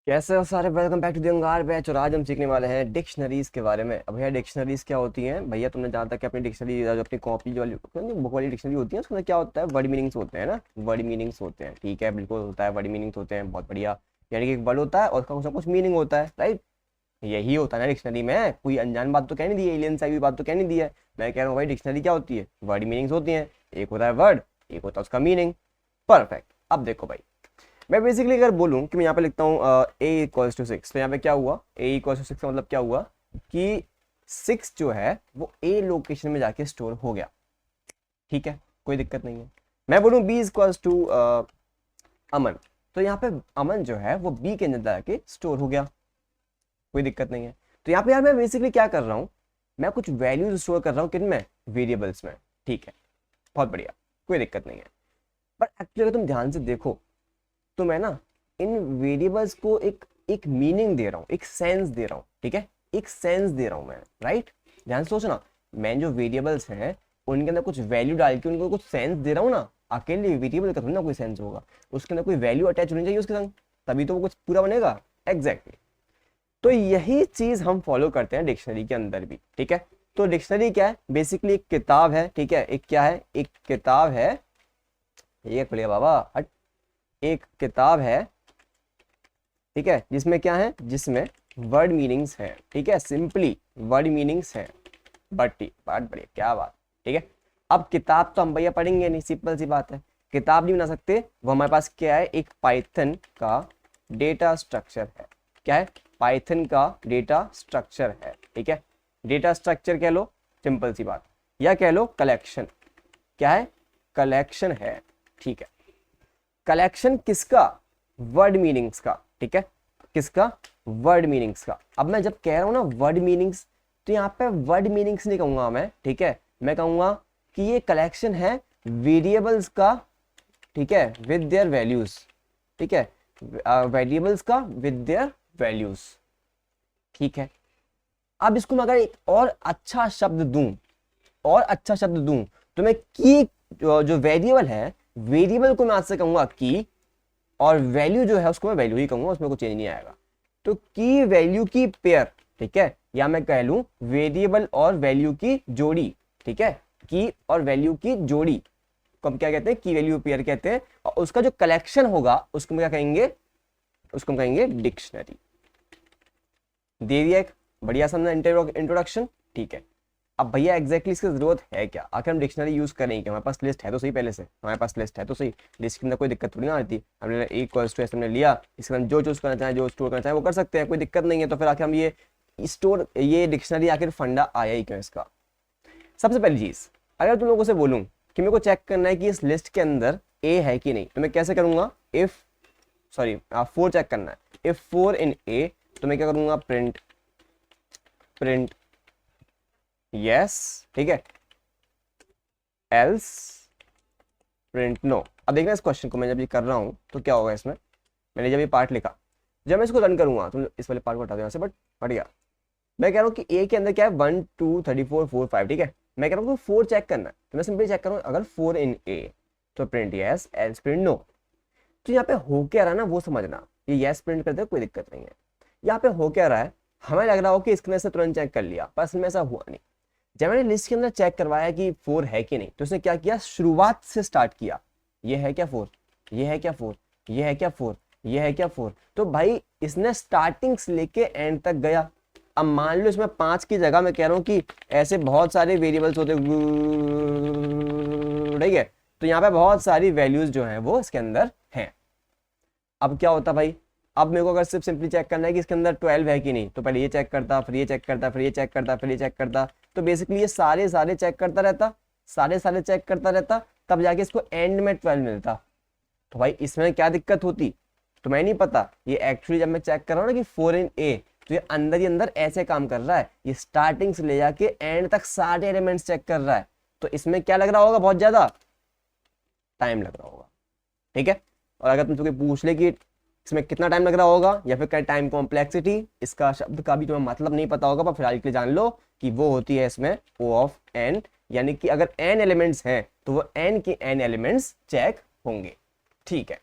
कैसे हो सारे। वेलकम बैक टू द अंगार बैच। और आज हम सीखने वाले हैं डिक्शनरीज के बारे में। अब भैया डिक्शनरीज क्या होती हैं भैया? तुमने जहाँ तक कि अपनी डिक्शनरी जो अपनी कॉपी जो वाली बुक वाली डिक्शनरी होती है उसके अंदर क्या होता है? वर्ड मीनिंग्स होते हैं ना, वर्ड मीनिंग्स होते हैं। ठीक है, बिल्कुल होता है, वर्ड मीनिंग्स होते हैं। बहुत बढ़िया। यानी कि एक वर्ड होता है और उसका कुछ ना कुछ मीनिंग होता है, राइट? यही होता है ना डिक्शनरी में। कोई अनजान बात तो कह नहीं दी है, एलियन से हुई बात तो कह नहीं दी है। मैं कह रहा हूँ भाई डिक्शनरी क्या होती है? वर्ड मीनिंग्स होती हैं। एक होता है वर्ड, एक होता है उसका मीनिंग। परफेक्ट। अब देखो भाई, मैं बेसिकली अगर बोलूं कि मैं यहाँ पे लिखता हूँ ए इक्वल्स टू 6, तो यहाँ पे क्या हुआ? ए इक्वल्स टू 6 का मतलब क्या हुआ कि 6 जो है वो ए लोकेशन में जाके स्टोर हो गया। ठीक है, कोई दिक्कत नहीं है। मैं बोलूँ बी इक्वल्स टू अमन, तो यहाँ पे अमन जो है वो बी के अंदर जाके स्टोर हो गया। कोई दिक्कत नहीं है। तो यहाँ पे यार मैं बेसिकली क्या कर रहा हूँ, मैं कुछ वैल्यूज स्टोर कर रहा हूँ किन में? वेरिएबल्स में। ठीक है, बहुत बढ़िया, कोई दिक्कत नहीं है। पर एक्चुअली अगर तुम ध्यान से देखो तो मैं ना इन वेरिएबल्स को एक एक मीनिंग दे रहा हूँ, एक सेंस दे रहा हूँ। ठीक है, एक सेंस दे रहा हूँ मैं, राइट? ध्यान से सोचना, मैं जो वेरिएबल्स हैं उनके अंदर कुछ वैल्यू डाल के उनको कुछ सेंस दे रहा हूँ ना। अकेले वेरिएबल का थोड़ी ना कोई सेंस होगा, उसके अंदर कोई वैल्यू अटैच होनी चाहिए उसके संग, तभी तो वो कुछ पूरा बनेगा। एग्जैक्टली। तो यही चीज हम फॉलो करते हैं डिक्शनरी के अंदर भी। ठीक है, तो डिक्शनरी क्या है? बेसिकली एक किताब है। ठीक है, एक क्या है? एक किताब है। ये खुलिया बाबा हट। एक किताब है, ठीक है, जिसमें क्या है? जिसमें वर्ड मीनिंग्स हैं। ठीक है, सिंपली वर्ड मीनिंग्स हैं। बट बढ़िया, क्या बात। ठीक है, अब किताब तो हम भैया पढ़ेंगे नहीं, सिंपल सी बात है। किताब नहीं बना सकते, वो हमारे पास क्या है? एक पाइथन का डेटा स्ट्रक्चर है। क्या है? पाइथन का डेटा स्ट्रक्चर है। ठीक है, डेटा स्ट्रक्चर कह लो, सिंपल सी बात, या कह लो कलेक्शन। क्या है? कलेक्शन है। ठीक है, कलेक्शन किसका? वर्ड मीनिंग्स का। ठीक है, किसका? वर्ड मीनिंग्स का। अब मैं जब कह रहा हूं ना वर्ड मीनिंग्स, तो यहाँ पे वर्ड मीनिंग्स नहीं कहूंगा मैं। ठीक है, मैं कहूंगा कि ये कलेक्शन है वेरिएबल्स का। ठीक है, विद देयर वैल्यूज। ठीक है, वेरिएबल्स का विद देयर वैल्यूज। ठीक है, अब इसको मैं अगर एक और अच्छा शब्द दूं, और अच्छा शब्द दूं, तो मैं की जो वेरिएबल है, वेरिएबल को मैं आज से कहूंगा की, और वैल्यू जो है उसको मैं वैल्यू ही कहूंगा, उसमें कोई चेंज नहीं आएगा। तो की वैल्यू की पेयर। ठीक है, या मैं कह लूं वेरिएबल और वैल्यू की जोड़ी। ठीक है, की और वैल्यू की जोड़ी को हम क्या कहते हैं? की वैल्यू पेयर कहते हैं। और उसका जो कलेक्शन होगा उसको हम क्या कहेंगे? उसको हम कहेंगे डिक्शनरी। दे दिया एक बढ़िया सा इंट्रोडक्शन। ठीक है, अब भैया एग्जैक्टली इसकी जरूरत है क्या? आखिर हम डिक्शनरी यूज करें क्या? हमारे पास लिस्ट है तो सही, पहले से हमारे पास लिस्ट है तो सही। लिस्ट के अंदर कोई दिक्कत थोड़ी ना आती। हमने एक क्वेश्चन हमने लिया, इसके अंदर जो चूज करना चाहे, जो स्टोर करना चाहे वो कर सकते हैं, कोई दिक्कत नहीं है। तो फिर आखिर हम ये डिक्शनरी आखिर फंडा आया ही क्यों इसका? सबसे पहली चीज, अगर तुम लोगों से बोलूं कि मेरे को चेक करना है कि इस लिस्ट के अंदर ए है कि नहीं, तो मैं कैसे करूंगा? इफ सॉरी 4 चेक करना है। इफ 4 इन ए, तो मैं क्या करूंगा? Print print yes. ठीक है, एल्स प्रिंट नो। अब देखना इस क्वेश्चन को मैं जब ये कर रहा हूं तो क्या होगा इसमें। मैंने जब ये पार्ट लिखा, जब मैं इसको रन करूंगा, तुम इस वाले पार्ट को हटा दो यहाँ से, बट हट गया। मैं कह रहा हूँ कि ए के अंदर क्या है? 1 2 34 4 5। ठीक है, मैं कह रहा हूँ 4 चेक करना है, तो मैं सिंपली चेक करूँ अगर 4 इन ए, तो print yes, else print no. तो यहाँ पे हो क्या रहा है ना वो समझना। ये यस प्रिंट करते कोई दिक्कत नहीं है। यहाँ पे हो क्या रहा है, हमें लग रहा हो कि इसने से तुरंत चेक कर लिया, पर इसमें ऐसा हुआ नहीं। जब मैंने लिस्ट के अंदर चेक करवाया कि 4 है कि नहीं, तो उसने क्या किया? शुरुआत से स्टार्ट किया। ये है क्या 4? ये है क्या 4? ये है क्या 4? ये है क्या 4? तो भाई इसने स्टार्टिंग से लेके एंड तक गया। अब मान लो इसमें 5 की जगह मैं कह रहा हूं कि ऐसे बहुत सारे वेरिएबल्स होते, ठीक है, तो यहाँ पे बहुत सारी वैल्यूज जो है वो इसके अंदर हैं। अब क्या होता भाई? अब मेरे को अगर सिर्फ सिंपली चेक करना है कि इसके अंदर 12 है कि नहीं, तो पहले ये चेक करता, फिर ये चेक करता, फिर ये चेक करता, फिर ये चेक करता। तो बेसिकली ये सारे सारे चेक करता रहता, सारे सारे चेक करता रहता, तब जाके इसको एंड में 12 मिलता। तो भाई इसमें क्या दिक्कत होती? तो मैं नहीं पता। ये एक्चुअली जब मैं चेक कर रहा हूँ ना कि 4 इन ए, तो ये अंदर ही अंदर ऐसे काम कर रहा है। ये स्टार्टिंग से ले जाके एंड तक सारे एलिमेंट्स चेक कर रहा है। तो इसमें क्या लग रहा होगा? बहुत ज्यादा टाइम लग रहा होगा। ठीक है, और अगर तुमसे कोई पूछ ले कि इसमें कितना टाइम लग रहा होगा या फिर क्या टाइम कॉम्प्लेक्सिटी, इसका शब्द का भी तुम्हें मतलब नहीं पता होगा, पर फिलहाल के लिए जान लो कि वो होती है इसमें O ऑफ n। यानी कि अगर n एलिमेंट्स हैं तो वो n के n एलिमेंट्स चेक होंगे। ठीक है,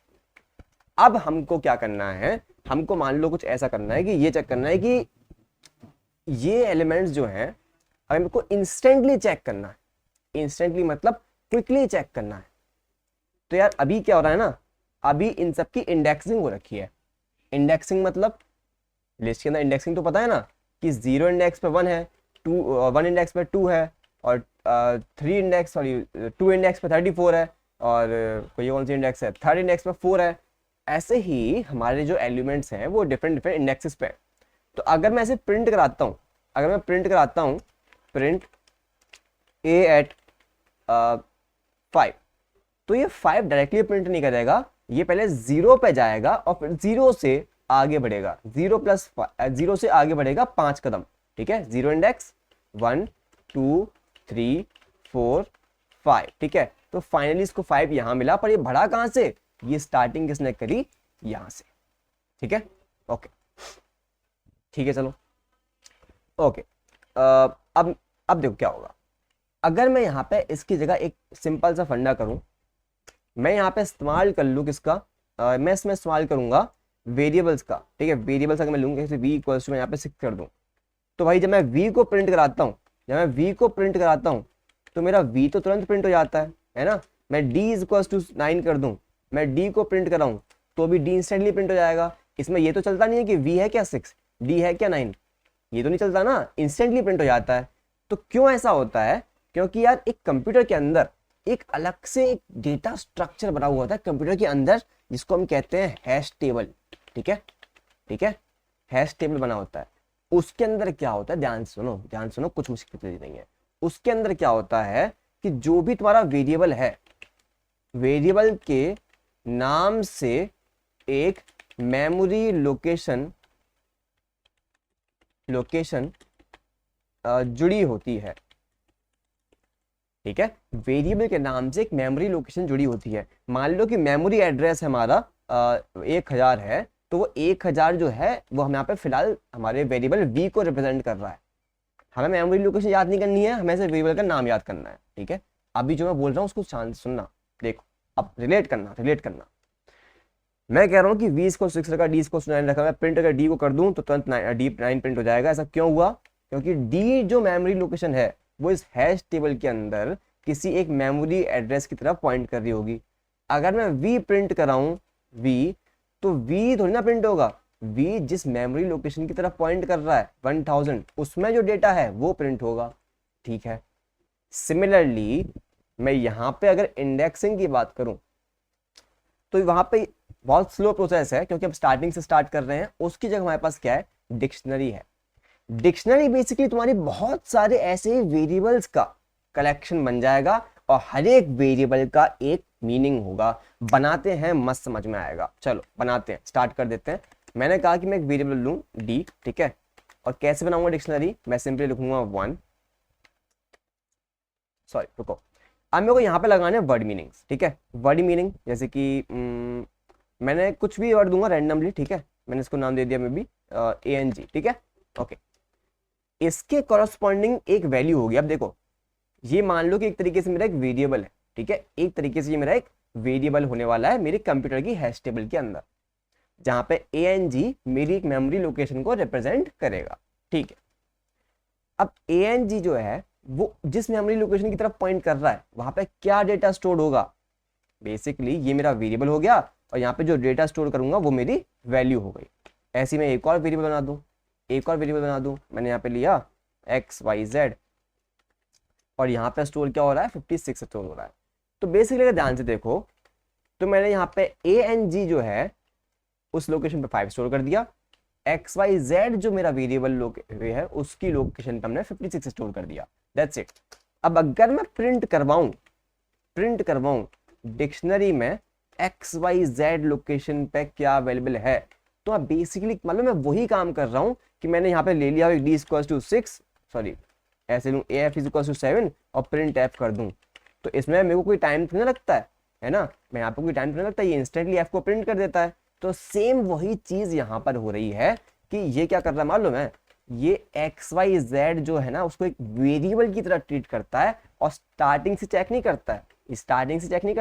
अब हमको क्या करना है? हमको मान लो कुछ ऐसा करना है कि ये चेक करना है कि ये एलिमेंट्स जो हैं हमें हमको इंस्टेंटली चेक करना है, इंस्टेंटली मतलब क्विकली चेक करना है। तो यार अभी क्या हो रहा है ना, अभी इन सब की इंडेक्सिंग हो रखी है। इंडेक्सिंग मतलब लिस्ट के अंदर इंडेक्सिंग तो पता है ना कि 0 इंडेक्स पे 1 है, 1 इंडेक्स पे 2 है, और 3 इंडेक्स सॉरी 2 इंडेक्स पे 34 है, और कोई कौन सी इंडेक्स है 3rd इंडेक्स पे 4 है। ऐसे ही हमारे जो एलिमेंट्स हैं वो डिफरेंट डिफरेंट इंडेक्सेस पे। तो अगर मैं ऐसे प्रिंट कराता हूँ, अगर मैं प्रिंट कराता हूँ प्रिंट a एट 5, तो ये 5 डायरेक्टली प्रिंट नहीं करेगा, ये पहले 0 पे जाएगा और फिर 0 से आगे बढ़ेगा, 0 से आगे बढ़ेगा 5 कदम, ठीक है। 0 इंडेक्स 1 2 3 4 5, ठीक है। तो फाइनली इसको 5 यहां मिला, पर ये बढ़ा कहां से, ये स्टार्टिंग किसने करी, यहां से, ठीक है। ओके ठीक है चलो ओके। अब देखो क्या होगा, अगर मैं यहाँ पे इसकी जगह एक सिंपल सा फंडा करूं, मैं यहाँ पे इस्तेमाल कर लूँ किसका, मैं इसमें इस्तेमाल करूंगा वेरिएबल्स का, ठीक है। वेरिएबल्स अगर मैं लूंगा जैसे v इक्वल्स टू मैं यहाँ पे 6 कर दूं, तो भाई जब मैं v को प्रिंट कराता हूँ, जब मैं v को प्रिंट कराता हूँ तो मेरा v तो तुरंत प्रिंट हो जाता है ना। मैं d इक्वल्स टू 9 कर दूं, मैं d को प्रिंट कराऊं तो भी d इंस्टेंटली प्रिंट हो जाएगा। इसमें ये तो चलता नहीं है कि v है क्या 6, d है क्या 9, ये तो नहीं चलता ना, इंस्टेंटली प्रिंट हो जाता है। तो क्यों ऐसा होता है, क्योंकि यार एक कंप्यूटर के अंदर एक अलग से एक डेटा स्ट्रक्चर बना हुआ होता है कंप्यूटर के अंदर, जिसको हम कहते हैं हैश टेबल, ठीक है, ठीक है। हैश टेबल बना होता है, उसके अंदर क्या होता है, ध्यान सुनो, कुछ मुश्किल नहीं है। उसके अंदर क्या होता है कि जो भी तुम्हारा वेरिएबल है, वेरिएबल के नाम से एक मेमोरी लोकेशन जुड़ी होती है, ठीक है। वेरिएबल के नाम से एक मेमोरी लोकेशन जुड़ी होती है। मान लो कि मेमोरी एड्रेस हमारा 1000 है, तो वो 1000 जो है वो हम यहाँ पे फिलहाल हमारे वेरिएबल v को रिप्रेजेंट कर रहा है। हमें मेमोरी लोकेशन याद नहीं करनी है, हमें सिर्फ वेरिएबल का नाम याद करना है, ठीक है। अभी जो मैं बोल रहा हूँ उसको शांत सुनना, देखो अब रिलेट करना। मैं कह रहा हूँ कि v इसको 6 रखा, d इसको 9 रखा, मैं प्रिंट अगर d को कर दूं तो तुरंत d 9 प्रिंट हो जाएगा। ऐसा क्यों हुआ, क्योंकि d जो मेमोरी लोकेशन है वो इस हैश टेबल के अंदर किसी एक मेमोरी एड्रेस की तरफ पॉइंट कर रही होगी। अगर मैं v प्रिंट कराऊं v, तो v थोड़ी ना प्रिंट होगा, v जिस मेमोरी लोकेशन की तरफ पॉइंट कर रहा है 1000, उसमें जो डेटा है वो प्रिंट होगा, ठीक है। सिमिलरली मैं यहाँ पे अगर इंडेक्सिंग की बात करूं तो वहां पे बहुत स्लो प्रोसेस है, क्योंकि हम स्टार्टिंग से स्टार्ट कर रहे हैं। उसकी जगह हमारे पास क्या है, डिक्शनरी है। डिक्शनरी बेसिकली तुम्हारी बहुत सारे ऐसे वेरिएबल्स का कलेक्शन बन जाएगा और हर एक वेरिएबल का एक मीनिंग होगा। बनाते हैं, मस्त समझ में आएगा। चलो बनाते हैं, स्टार्ट कर देते हैं। मैंने कहा कि मैं एक वेरिएबल लूं d, ठीक है, और कैसे बनाऊंगा डिक्शनरी, मैं सिंपली लिखूंगा 1, सॉरी रुको, अब मेरे को यहाँ पे लगाने वर्ड मीनिंग्स, ठीक है। वर्ड मीनिंग जैसे कि मैंने कुछ भी वर्ड दूंगा रैंडमली, ठीक है। मैंने इसको नाम दे दिया मे बी ang, ठीक है, ओके। इसके कॉरस्पॉन्डिंग एक वैल्यू होगी। अब देखो ये मान लो कि एक तरीके से मेरा एक वेरिएबल है, ठीक है, एक तरीके से ये मेरा एक वेरिएबल होने वाला है मेरे कंप्यूटर की हैश टेबल के अंदर, जहां पे ang मेरी एक मेमोरी लोकेशन को रिप्रेजेंट करेगा, ठीक है। अब ang जो है वो जिस मेमोरी लोकेशन की तरफ पॉइंट कर रहा है वहां पे क्या डेटा स्टोर होगा, बेसिकली ये मेरा वेरिएबल हो गया और यहाँ पे जो डेटा स्टोर करूंगा वो मेरी वैल्यू हो गई। ऐसे मैं एक और वेरिएबल बना दूं, मैंने यहाँ पे लिया XYZ और यहाँ पे स्टोर क्या हो रहा है 56 स्टोर हो रहा है। तो बेसिकली अगर ध्यान से देखो तो मैंने यहाँ पे ang जो है उस लोकेशन पे 5 स्टोर कर दिया, XYZ जो मेरा वेरिएबल है उसकी लोकेशन पे हमने 56 स्टोर कर दिया, दैट्स इट। अब अगर मैं प्रिंट करवाऊं डिक्शनरी में XYZ लोकेशन पे क्या अवेलेबल है, तो अब बेसिकली मतलब मैं वही काम कर रहा हूं कि मैंने यहाँ पे ले लिया d इक्वल्स टू 6, सॉरी ऐसे लूँ AF इक्वल्स टू 7 और प्रिंट f कर दूं, तो इसमें मेरे को कोई टाइम नहीं लगता है ना, मैं यहाँ पे कोई टाइम नहीं लगता, ये इंस्टेंटली f को प्रिंट कर देता है। तो सेम वही चीज यहाँ पर हो रही है कि ये क्या कर रहा है मालूम है, ये XYZ जो है ना उसको एक वेरिएबल की तरह ट्रीट करता है और स्टार्टिंग से चेक नहीं करता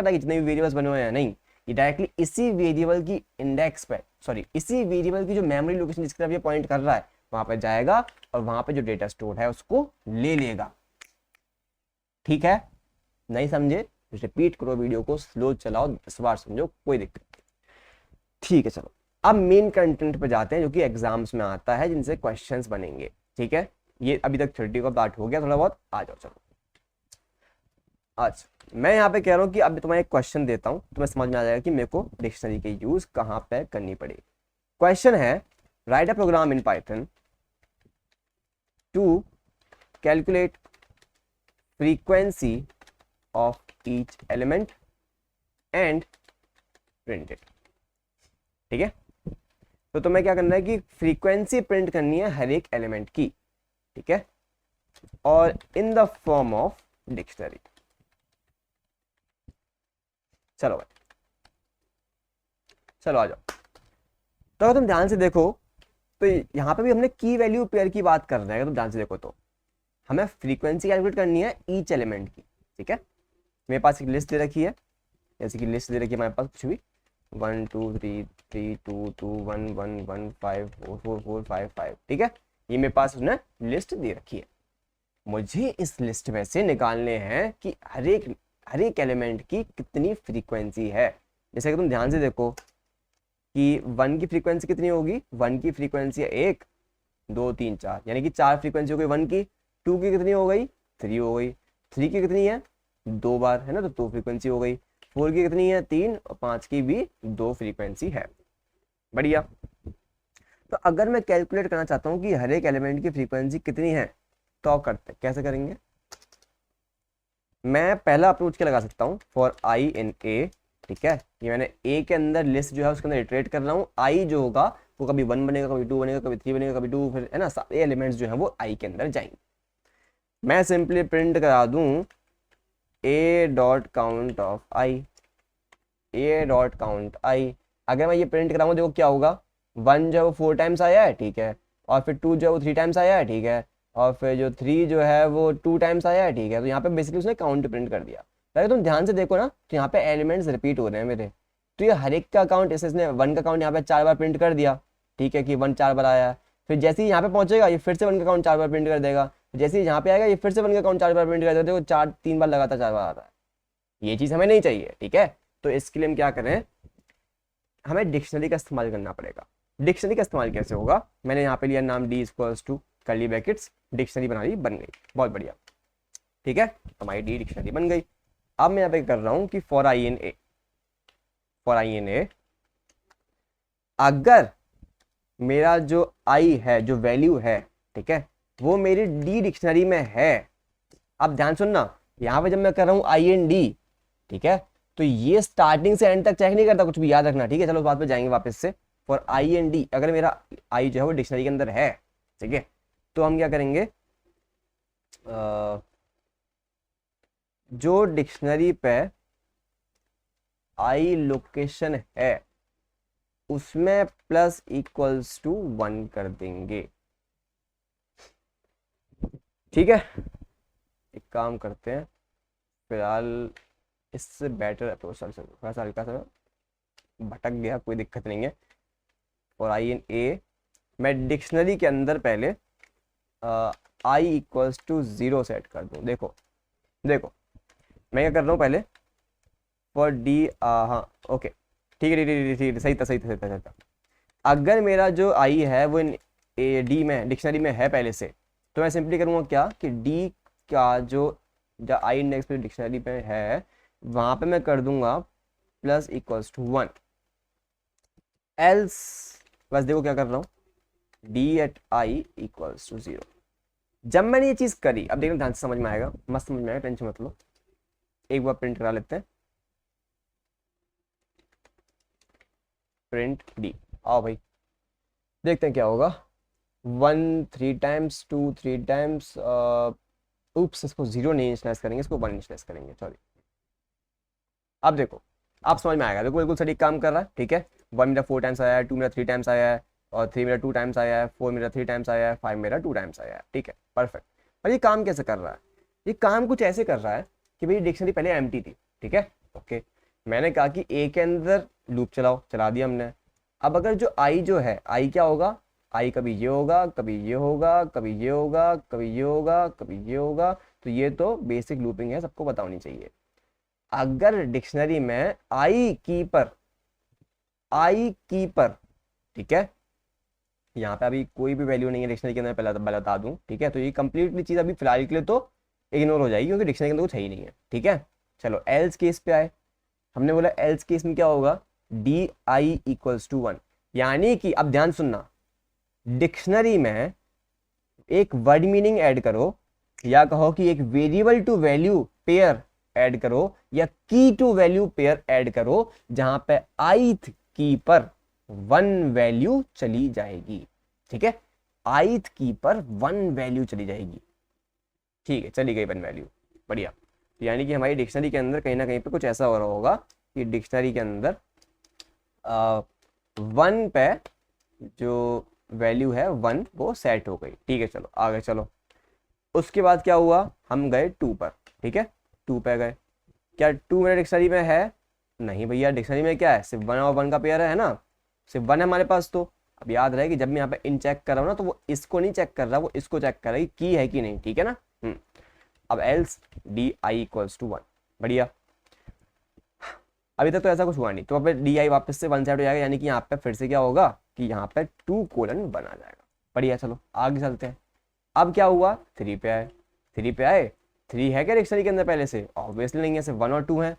कि जितने भी वेरिएबल्स बने हुए हैं, नहीं, ये डायरेक्टली इसी वेरिएबल की इंडेक्स पे, सॉरी इसी वेरिएबल की जो मेमोरी लोकेशन जिसकी तरफ ये पॉइंट कर रहा है वहां पे जाएगा और वहां पे जो डेटा स्टोर है उसको ले लेगा। ठीक है, नहीं समझे रिपीट करो वीडियो को, स्लो चलाओ, 10 बार समझो, कोई दिक्कत नहीं। ठीक है चलो अब मेन कंटेंट पे जाते हैं जो कि एग्जाम्स में आता है, जिनसे क्वेश्चंस बनेंगे। ठीक है, ये अभी तक 30 का पार्ट हो गया, थोड़ा बहुत आ जाओ चलो। अच्छा मैं यहाँ पे कह रहा हूँ कि अब तुम्हें एक क्वेश्चन देता हूँ, तुम्हें समझ में आ जाएगा कि मेरे को डिक्शनरी के यूज कहाँ पे करनी पड़ेगी। क्वेश्चन है write a program in Python to calculate frequency of each element and print it. ठीक है, तो तुम्हें क्या करना है कि फ्रीक्वेंसी प्रिंट करनी है हर एक एलिमेंट की। ठीक है, और in the form of dictionary. चलो भाई चलो आ जाओ। तो अगर तुम ध्यान से देखो तो यहाँ पे भी हमने की वैल्यू पेयर की बात कर रहे हैं। अगर तुम ध्यान से देखो तो हमें फ्रीक्वेंसी कैलकुलेट करनी है ईच एलिमेंट की। ठीक है, मेरे पास एक लिस्ट दे रखी है, जैसे कि लिस्ट दे रखी है हमारे पास कुछ भी 1 2 3 3 2 2 1 1 1 5 4 4 4 5 5। ठीक है, ये मेरे पास उसने लिस्ट दे रखी है। मुझे इस लिस्ट में से निकालने हैं कि हर एक एलिमेंट की कितनी फ्रीक्वेंसी है। जैसे कि तुम ध्यान से देखो कि 1 की फ्रीक्वेंसी कितनी होगी, 1 की फ्रीक्वेंसी है 1 2 3 4, यानी कि 4 फ्रीक्वेंसी हो गई 1 की। 2 की कितनी हो गई, 3 हो गई। 3 की कितनी है, 2 बार है ना, तो 2 फ्रीक्वेंसी हो गई। 4 की कितनी है, 3, और 5 की भी 2 फ्रीक्वेंसी है। बढ़िया। तो अगर मैं कैलकुलेट करना चाहता हूँ कि हर एक एलिमेंट की फ्रीक्वेंसी कितनी है, तो करते कैसे करेंगे। मैं पहला अप्रोच क्या लगा सकता हूँ, फॉर आई इन ए। ठीक है, ये मैंने ए के अंदर लिस्ट जो है उसके अंदर इटरेट कर रहा हूँ। आई जो होगा वो कभी 1 बनेगा, कभी 2 बनेगा, कभी 3 बनेगा, कभी 2, फिर है ना सारे एलिमेंट्स जो है वो आई के अंदर जाएंगे। मैं सिंपली प्रिंट करा दूं ए dot count of I, A dot count I. अगर मैं ये प्रिंट कराऊंगा देखो क्या होगा, 1 जो है वो 4 टाइम्स आया है। ठीक है, और फिर 2 जो है वो 3 टाइम्स आया है। ठीक है, और फिर जो 3 जो है वो 2 टाइम्स आया है। ठीक है, तो यहाँ पे बेसिकली उसने काउंट प्रिंट कर दिया। अगर तुम ध्यान से देखो ना तो यहाँ पे एलिमेंट्स रिपीट हो रहे हैं मेरे, तो ये हर एक का काउंट, इसने 1 का काउंट यहाँ पे 4 बार प्रिंट कर दिया। ठीक है, कि 1 4 बार आया है। फिर जैसे ही यहाँ पे पहुंचेगा ये फिर से 1 का काउंट 4 बार प्रिंट कर देगा। जैसे ही यहाँ पे आएगा ये फिर से 1 का काउंट 4 बार प्रिंट कर देगा। देखो 3 बार लगातार 4 बार आता है। ये चीज़ हमें नहीं चाहिए। ठीक है, तो इसके लिए हम क्या करें, हमें डिक्शनरी का इस्तेमाल करना पड़ेगा। डिक्शनरी का इस्तेमाल कैसे होगा, मैंने यहाँ पे लिया नाम d equals to curly brackets, dictionary बना ली, बन गई, बहुत बढ़िया। ठीक है, हमारी डी डिक्शनरी बन गई। अब मैं यहाँ पे कर रहा हूँ कि for I in A, for I इन ए अगर मेरा जो आई है, जो वैल्यू है, ठीक है, वो मेरी डी डिक्शनरी में है। अब ध्यान सुनना, यहाँ पे जब मैं कर रहा हूँ आई एन डी, ठीक है, तो ये स्टार्टिंग से एंड तक चेक नहीं करता, कुछ भी याद रखना। ठीक है, चलो उस बात पे जाएंगे वापस से। फॉर आई एन डी अगर मेरा आई जो है वो डिक्शनरी के अंदर है, ठीक है, तो हम क्या करेंगे, जो डिक्शनरी पे आई लोकेशन है उसमें प्लस इक्वल्स टू 1 कर देंगे। ठीक है, एक काम करते हैं फिलहाल, इससे बेटर अप्रोच, थोड़ा सा हल्का सा भटक गया, कोई दिक्कत नहीं है। और आई इन ए मैं डिक्शनरी के अंदर पहले आई इक्वल्स टू 0 सेट कर दूं। देखो देखो मैं क्या कर रहा हूँ पहले, फॉर डी, हाँ ओके ठीक है, ठीक सही था, सही था। अगर मेरा जो आई है वो ए डी में डिक्शनरी में है पहले से, तो मैं सिंपली करूँगा क्या कि डी का जो आई इंडेक्स पे डिक्शनरी पे है वहाँ पे मैं कर दूंगा प्लस इक्वल्स टू 1 एल्स। बस देखो क्या कर रहा हूँ, d at i equals to 0। जब मैंने ये चीज़ करी, अब देखना ध्यान से समझ में आएगा, मस्त समझ में आएगा, टेंशन मत लो। एक बार प्रिंट करा लेते हैं, प्रिंट डी, आओ भाई देखते हैं क्या होगा। 1 3 टाइम्स, 2 3 टाइम्स, उप्स इसको 0 नहीं इनिशियलाइज करेंगे, इसको 1 इनिशियलाइज करेंगे, सॉरी। अब देखो आप समझ में आएगा, देखो बिल्कुल सही काम कर रहा है। ठीक है, 1 मेरा 4 टाइम्स आया है, 2 मेरा 3 टाइम्स आया है, और 3 मेरा 2 टाइम्स आया है, 4 मेरा 3 टाइम्स आया है, 5 मेरा 2 टाइम्स आया है। ठीक है, परफेक्ट। और ये काम कैसे कर रहा है, ये काम कुछ ऐसे कर रहा है कि भाई डिक्शनरी पहले एम्प्टी थी। ठीक है, ओके, मैंने कहा कि ए के अंदर लूप चलाओ, चला दिया हमने। अब अगर जो आई जो है, आई क्या होगा, आई कभी ये होगा, कभी ये होगा, कभी ये होगा, कभी ये होगा, कभी ये होगा, तो ये तो बेसिक लूपिंग है, सबको पता होनी चाहिए। अगर डिक्शनरी में आई की पर, ठीक है, यहाँ पे अभी कोई भी वैल्यू नहीं है डिक्शनरी के अंदर, पहले बता दूं, ठीक है, तो ये कंप्लीटली चीज अभी फिलहाल के लिए तो इग्नोर हो जाएगी क्योंकि डिक्शनरी के अंदर कुछ है ही नहीं है, ठीक है। चलो एल्स केस पे आए, हमने बोला एल्स केस में क्या होगा, डी आई इक्वल्स टू 1, यानी कि अब ध्यान सुनना, डिक्शनरी में एक वर्ड मीनिंग ऐड करो, या कहो कि एक variable to value pair add करो, या की टू वैल्यू पेयर ऐड करो, जहां पे ith की पर 1 वैल्यू चली जाएगी, ठीक है, ith की पर 1 वैल्यू चली जाएगी, ठीक है, चली गई 1 वैल्यू, बढ़िया। यानी कि हमारी डिक्शनरी के अंदर कहीं ना कहीं पे कुछ ऐसा हो रहा होगा कि डिक्शनरी के अंदर 1 पे जो वैल्यू है 1 वो सेट हो गई, ठीक है। चलो आगे चलो, उसके बाद क्या हुआ, हम गए 2 पर, ठीक है, 2 पे गए, क्या 2 मेरे डिक्शनरी में है, नहीं भैया, डिक्शनरी में क्या है, सिर्फ 1 और 1 का पेयर है ना, सिर्फ 1 है हमारे पास। तो अब याद रहे कि जब मैं यहाँ पे इन चेक कर रहा हूँ ना, तो वो इसको नहीं चेक कर रहा, वो इसको चेक कर रहा है कि है कि नहीं, ठीक है ना। अब else d i equals to 1, बढ़िया। अभी तक तो ऐसा कुछ हुआ नहीं, तो अब डी आई वापस से 1 सेट हो जाएगा, यानी कि यहाँ पे फिर से क्या होगा कि यहाँ पे 2:1 आ जाएगा, बढ़िया। चलो आगे चलते हैं। अब क्या हुआ, 3 पे आए, 3 पे आए, 3 है क्या डिक्शनरी के अंदर पहले से, ऑब्वियसली नहीं है, सिर्फ 1 और 2 है,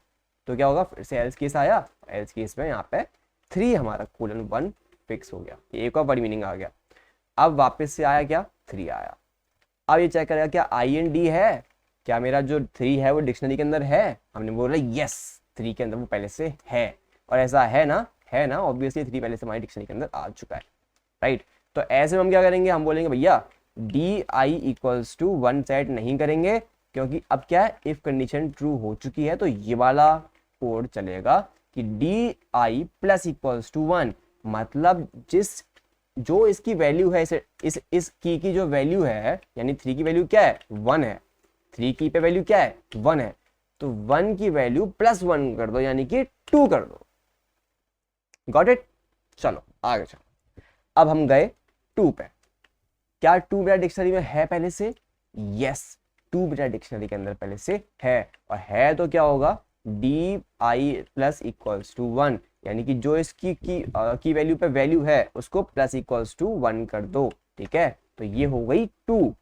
तो क्या होगा, फिर से एल्स केस आया, एल्स केस में यहाँ पे 3 हमारा :1 फिक्स हो गया, एक और बड़ी मीनिंग आ गया। अब वापस से आया क्या, 3 आया। अब ये चेक करेगा क्या आई एन डी है, क्या मेरा जो 3 है वो डिक्शनरी के अंदर है, हमने बोला यस, 3 के अंदर वो पहले से है, और ऐसा है ना, ऑब्वियसली 3 पहले से हमारी डिक्शनरी के अंदर आ चुका है, राइट। तो ऐसे में हम क्या करेंगे, हम बोलेंगे भैया d i equals to 1 set नहीं करेंगे, क्योंकि अब क्या है, इफ कंडीशन ट्रू हो चुकी है, तो ये वाला कोड चलेगा कि d i plus equals to 1, मतलब जो इसकी वैल्यू है, इस की जो वैल्यू है, यानी 3 की वैल्यू क्या है, 1 है, 3 की पे वैल्यू क्या है, 1 है, तो 1 की वैल्यू +1 कर दो, यानी कि 2 कर दो, गॉट इट। चलो आगे चलो, अब हम गए 2 पे, क्या 2 मेरा डिक्शनरी में है पहले से, यस, 2 मेरा डिक्शनरी के अंदर पहले से है, और है तो क्या होगा, d i plus equals to 1, यानी कि जो इसकी की वैल्यू पे वैल्यू है उसको प्लस इक्वल्स टू 1 कर दो, ठीक है, तो ये हो गई 2।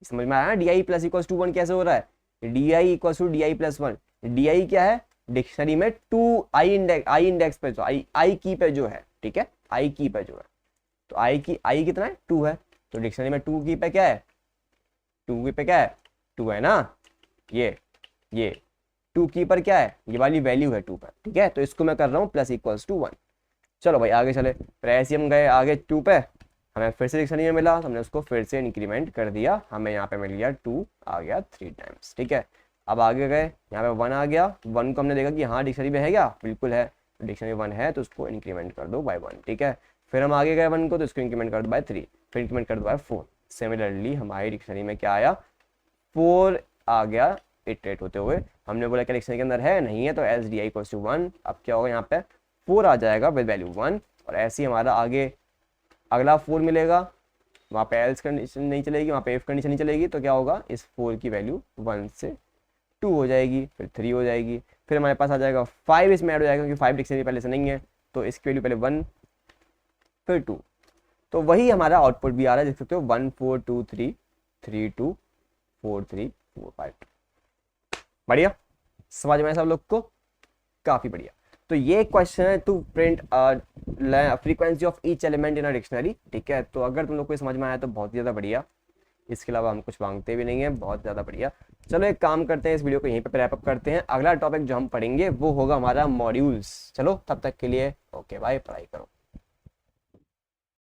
समझ में आया, d i plus equals to 1 कैसे हो रहा है, d i equals to d i plus 1, d i क्या है डिक्शनरी में 2, आई इंडेक्स पे जो आई की पे जो है, ठीक है, आई की पे जो है, तो आई कितना है, 2 है, तो डिक्शनरी में 2 की पे क्या है, 2 की पे क्या है, 2 है ना, ये 2 की पर क्या है, ये वाली वैल्यू है 2 पर, ठीक है, तो इसको मैं कर रहा हूँ प्लस इक्वल्स टू 1। चलो भाई आगे चले, फिर ऐसे हम गए आगे 2 पे, हमें फिर से डिक्शनरी में मिला, हमने उसको फिर से इंक्रीमेंट कर दिया, हमें यहाँ पे मिल गया 2 आ गया 3 टाइम्स, ठीक है। अब आगे गए, यहाँ पे 1 आ गया, 1 को हमने देखा कि हाँ डिक्शनरी में है क्या, बिल्कुल है, डिक्शनरी 1 है, तो उसको इंक्रीमेंट कर दो बाय 1, ठीक है। फिर हम आगे गए 1 को, तो इसको इंक्रीमेंट कर दो बाय 3, फिर इंक्रीमेंट कर दो बाय 4। सिमिलरली हमारी डिक्शनरी में क्या आया, 4 आ गया इटरेट होते हुए, हमने बोला क्या डिक्शनरी के अंदर है, नहीं है, तो else d i equals to 1, अब क्या होगा, यहाँ पे 4 आ जाएगा विद वैल्यू 1, और ऐसे ही हमारा आगे अगला 4 मिलेगा, वहाँ पे एल्स कंडीशन नहीं चलेगी, वहाँ पे इफ कंडीशन नहीं चलेगी, तो क्या होगा, इस 4 की वैल्यू 1 से 2 हो जाएगी, फिर 3 हो जाएगी, फिर हमारे पास आ जाएगा 5 इसमें ऐड हो जाएगा, क्योंकि 5 डिक्शनरी पहले से नहीं है, तो इसकी वैल्यू पहले 1 फिर 2, तो वही हमारा आउटपुट भी आ रहा है, देख सकते हो 1 4 2 3 3 2 4 3 4 5। बढ़िया, समझ में सब लोग को, काफी बढ़िया। तो ये क्वेश्चन है to print frequency of each element in a dictionary, ठीक है। तो अगर तुम लोग को समझ में आया तो बहुत ज़्यादा बढ़िया, इसके अलावा हम कुछ मांगते भी नहीं है, बहुत ज़्यादा बढ़िया। चलो एक काम करते हैं, इस वीडियो को यहीं पे रैप अप करते हैं, अगला टॉपिक जो हम पढ़ेंगे वो होगा हमारा मॉड्यूल्स। चलो तब तक के लिए ओके बाय, पढ़ाई करो।